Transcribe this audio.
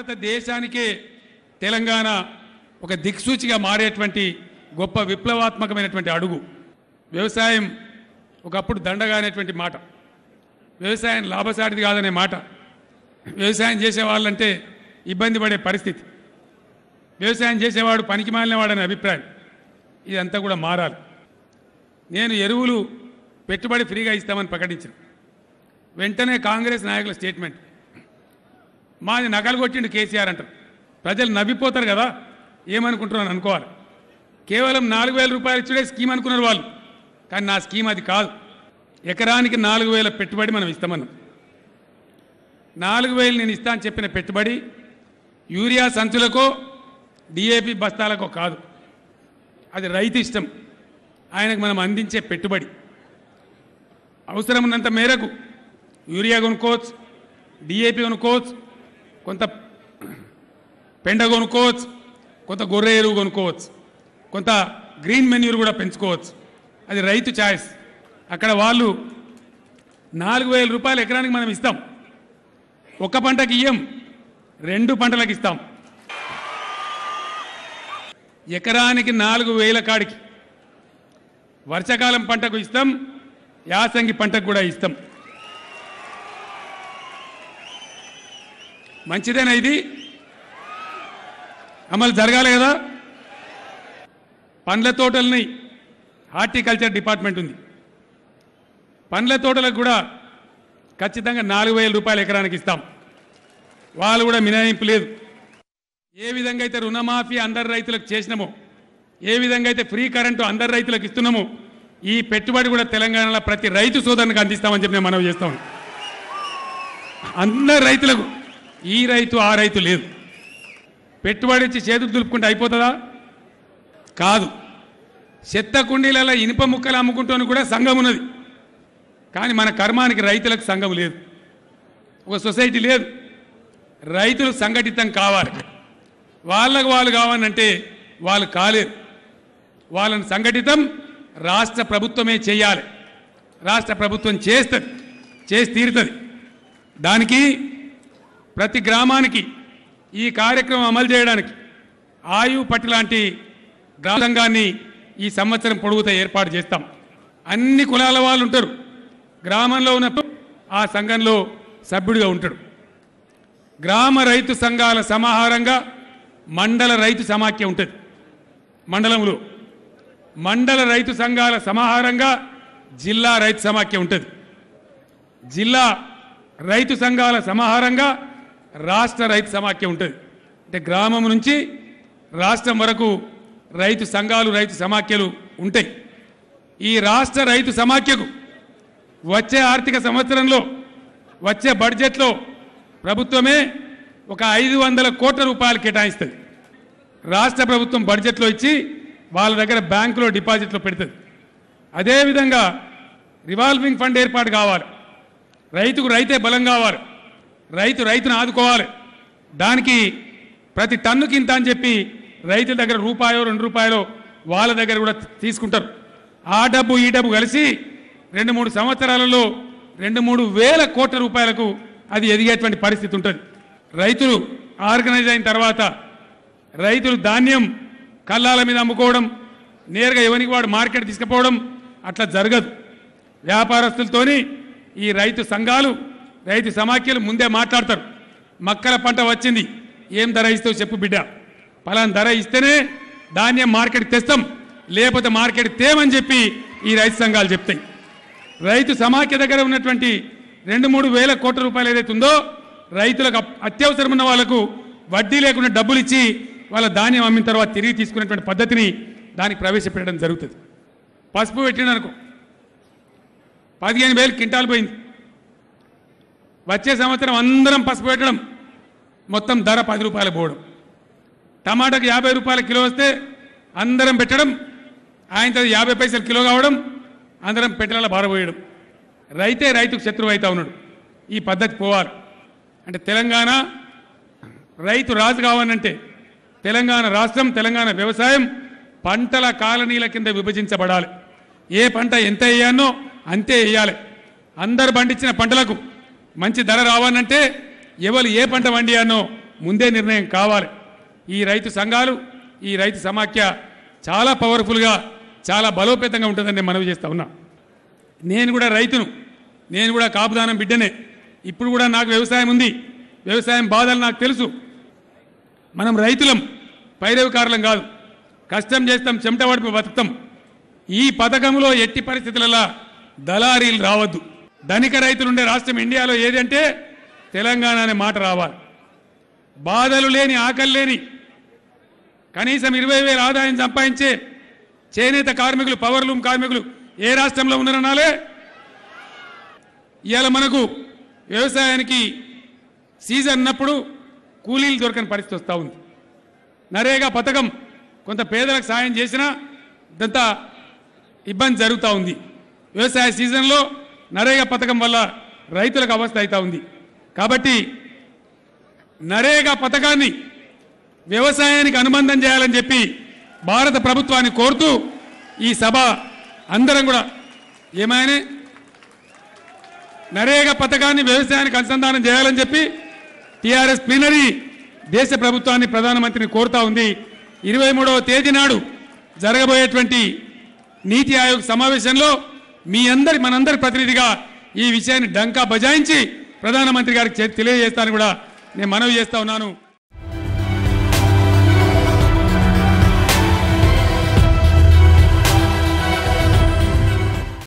భారతదేశానికే తెలంగాణ ఒక దిక్సూచిగా మారేటువంటి గొప్ప విప్లవాత్మకమైనటువంటి అడుగు. వ్యవసాయం ఒకప్పుడు దండగా అనేటువంటి మాట, వ్యవసాయం లాభసాటిది కాదనే మాట, వ్యవసాయం చేసేవాళ్ళంటే ఇబ్బంది పడే పరిస్థితి, వ్యవసాయం చేసేవాడు పనికి మాలినవాడనే అభిప్రాయం, ఇదంతా కూడా మారాలి. నేను ఎరువులు పెట్టుబడి ఫ్రీగా ఇస్తామని ప్రకటించిన వెంటనే కాంగ్రెస్ నాయకుల స్టేట్మెంట్, మాది నకలు కొట్టిండు కేసీఆర్ అంటారు. ప్రజలు నవ్విపోతారు కదా, ఏమనుకుంటున్నాను అనుకోవాలి. కేవలం 4,000 రూపాయలు ఇచ్చుడే స్కీమ్ అనుకున్నారు వాళ్ళు, కానీ నా స్కీమ్ అది కాదు. ఎకరానికి 4,000 పెట్టుబడి మనం ఇస్తామన్నాం. 4,000 నేను ఇస్తా అని చెప్పిన పెట్టుబడి యూరియా సంచులకో డిఏపి బస్తాలకో కాదు, అది రైతు ఇష్టం, ఆయనకు మనం అందించే పెట్టుబడి. అవసరం ఉన్నంత మేరకు యూరియా కొనుక్కోవచ్చు, డిఏపి కొనుక్కోవచ్చు, కొంత పెండ కొనుక్కోవచ్చు, కొంత గొర్రె ఎరువు కొనుక్కోవచ్చు, కొంత గ్రీన్ మెన్యూర్ కూడా పెంచుకోవచ్చు, అది రైతు ఛాయిస్. అక్కడ వాళ్ళు 4,000 రూపాయలు ఎకరానికి మనం ఇస్తాం. ఒక పంటకి ఇయ్యం, 2 పంటలకు ఇస్తాం. ఎకరానికి 4,000 కాడికి వర్షాకాలం పంటకు ఇస్తాం, యాసంగి పంటకు కూడా ఇస్తాం. మంచిదేనా? ఇది అమలు జరగాలి కదా. పండ్ల తోటల్ని హార్టికల్చర్ డిపార్ట్మెంట్ ఉంది, పండ్ల తోటలకు కూడా ఖచ్చితంగా 4,000 రూపాయలు ఎకరానికి ఇస్తాం. వాళ్ళు కూడా మినహాయింపు లేదు. ఏ విధంగా అయితే రుణమాఫీ అందరు రైతులకు చేసినామో, ఏ విధంగా అయితే ఫ్రీ కరెంటు అందరు రైతులకు ఇస్తున్నామో, ఈ పెట్టుబడి కూడా తెలంగాణలో ప్రతి రైతు సోదరునికి అందిస్తామని చెప్పి నేను మనవి చేస్తాను. అందరు రైతులకు, ఈ రైతు ఆ రైతు లేదు. పెట్టుబడి ఇచ్చి చేతులు దులుపుకుంటే అయిపోతుందా? కాదు. చెత్త కుండీలలో ఇనుప ముక్కలు అమ్ముకుంటూ కూడా సంఘం ఉన్నది, కానీ మన కర్మానికి రైతులకు సంఘం లేదు, ఒక సొసైటీ లేదు. రైతులు సంఘటితం కావాలి. వాళ్ళకు వాళ్ళు కావాలంటే వాళ్ళు కాలేరు. వాళ్ళని సంఘటితం రాష్ట్ర ప్రభుత్వమే చేయాలి. రాష్ట్ర ప్రభుత్వం చేస్తుంది, చేసి తీరుతుంది. దానికి ప్రతి గ్రామానికి ఈ కార్యక్రమం అమలు చేయడానికి ఆయు పట్టి లాంటి గ్రామ సంఘాన్ని ఈ సంవత్సరం పొడుగుతా ఏర్పాటు చేస్తాం. అన్ని కులాల వాళ్ళు ఉంటారు గ్రామంలో ఉన్నప్పుడు, ఆ సంఘంలో సభ్యుడిగా ఉంటాడు. గ్రామ రైతు సంఘాల సమాహారంగా మండల రైతు సమాఖ్య ఉంటుంది. మండలంలో మండల రైతు సంఘాల సమాహారంగా జిల్లా రైతు సమాఖ్య ఉంటుంది. జిల్లా రైతు సంఘాల సమాహారంగా రాష్ట్ర రైతు సమాఖ్య ఉంటుంది. అంటే గ్రామం నుంచి రాష్ట్రం వరకు రైతు సంఘాలు, రైతు సమాఖ్యలు ఉంటాయి. ఈ రాష్ట్ర రైతు సమాఖ్యకు వచ్చే ఆర్థిక సంవత్సరంలో, వచ్చే బడ్జెట్లో ప్రభుత్వమే ఒక 500 కోట్ల రూపాయలు కేటాయిస్తుంది. రాష్ట్ర ప్రభుత్వం బడ్జెట్లో ఇచ్చి వాళ్ళ దగ్గర బ్యాంకులో డిపాజిట్లో పెడుతుంది. అదేవిధంగా రివాల్వింగ్ ఫండ్ ఏర్పాటు కావాలి. రైతుకు రైతే బలం కావాలి, రైతును ఆదుకోవాలి. దానికి ప్రతి టన్నుకి ఇంత అని చెప్పి రైతుల దగ్గర రూపాయో 2 రూపాయలో వాళ్ళ దగ్గర కూడా తీసుకుంటారు. ఆ డబ్బు ఈ డబ్బు కలిసి 2-3 సంవత్సరాలలో 2-3 వేల కోట్ల రూపాయలకు అది ఎదిగేటువంటి పరిస్థితి ఉంటుంది. రైతులు ఆర్గనైజ్ అయిన తర్వాత రైతులు ధాన్యం కల్లాల మీద అమ్ముకోవడం, నేరుగా ఎవరికి వాడు మార్కెట్ తీసుకుపోవడం అట్లా జరగదు. వ్యాపారస్తులతోని ఈ రైతు సంఘాలు, రైతు సమాఖ్యలు ముందే మాట్లాడతారు. మక్కల పంట వచ్చింది, ఏం ధర ఇస్తావు చెప్పు బిడ్డ, పలానా ధర ఇస్తేనే ధాన్యం మార్కెట్ తెస్తాం, లేకపోతే మార్కెట్ తేమని చెప్పి ఈ రైతు సంఘాలు చెప్తాయి. రైతు సమాఖ్య దగ్గర ఉన్నటువంటి 2-3 వేల కోట్ల రూపాయలు ఏదైతే ఉందో, రైతులకు అత్యవసరం ఉన్న వాళ్లకు వడ్డీ లేకుండా డబ్బులు ఇచ్చి వాళ్ళ ధాన్యం అమ్మిన తర్వాత తిరిగి తీసుకునేటువంటి పద్ధతిని దానికి ప్రవేశపెట్టడం జరుగుతుంది. పసుపు పెట్టిననుకో 15,000 క్వింటాలు పోయింది. వచ్చే సంవత్సరం అందరం పసుపు పెట్టడం, మొత్తం ధర 10 రూపాయలు పోవడం. టమాటాకు 50 రూపాయల కిలో వస్తే అందరం పెట్టడం, ఆయనతో 50 పైసలు కిలో కావడం, అందరం పెట్టెల బారబోయడం. రైతే రైతుకు శత్రువు అవుతా ఉన్నాడు. ఈ పద్ధతి పోవాలి. అంటే తెలంగాణ రైతు రాజు కావాలంటే తెలంగాణ రాష్ట్రం, తెలంగాణ వ్యవసాయం పంటల కాలనీల కింద విభజించబడాలి. ఏ పంట ఎంత వేయానో అంతే వేయాలి. అందరు పండించిన పంటలకు మంచి ధర రావాలంటే ఎవరు ఏ పంట పండియానో ముందే నిర్ణయం కావాలి. ఈ రైతు సంఘాలు, ఈ రైతు సమాఖ్య చాలా పవర్ఫుల్గా, చాలా బలోపేతంగా ఉంటుందని నేను మనవి చేస్తా ఉన్నా. నేను కూడా రైతును, నేను కూడా కాపుదానం బిడ్డనే. ఇప్పుడు కూడా నాకు వ్యవసాయం ఉంది, వ్యవసాయం బాధలు నాకు తెలుసు. మనం రైతులం, పైరవికారులం కాదు. కష్టం చేస్తాం, చెమట పడిపి బతుకుతాం. ఈ పథకంలో ఎట్టి పరిస్థితులలో దళారీలు రావద్దు. ధనిక రైతులు ఉండే రాష్ట్రం ఇండియాలో ఏది అంటే తెలంగాణ అనే మాట రావాలి. బాధలు లేని, ఆకలి లేని, కనీసం 20,000 ఆదాయం సంపాదించే చేనేత కార్మికులు, పవర్లూమ్ కార్మికులు ఏ రాష్ట్రంలో ఉన్నారనాలే. ఇవాళ మనకు వ్యవసాయానికి సీజన్ ఉన్నప్పుడు కూలీలు దొరకని పరిస్థితి వస్తూ ఉంది. నరేగా పథకం కొంత పేదలకు సాయం చేసినా ఇదంతా ఇబ్బంది జరుగుతూ ఉంది. వ్యవసాయ సీజన్లో నరేగా పథకం వల్ల రైతులకు అవస్థ అవుతూ ఉంది. కాబట్టి నరేగా పథకాన్ని వ్యవసాయానికి అనుబంధం చేయాలని చెప్పి భారత ప్రభుత్వాన్ని కోరుతూ ఈ సభ అందరం కూడా ఏమైనా నరేగా పథకాన్ని వ్యవసాయానికి అనుసంధానం చేయాలని చెప్పి టీఆర్ఎస్ ప్లీనరీ దేశ ప్రభుత్వాన్ని, ప్రధానమంత్రిని కోరుతా ఉంది. 23వ తేదీ నాడు జరగబోయేటువంటి నీతి ఆయోగ్ సమావేశంలో మనందరి ప్రతినిధిగా ఈ విషయాన్ని డంకా బజాయించి ప్రధానమంత్రి గారికి తెలియజేస్తానని కూడా నేను మనవి చేస్తా ఉన్నాను.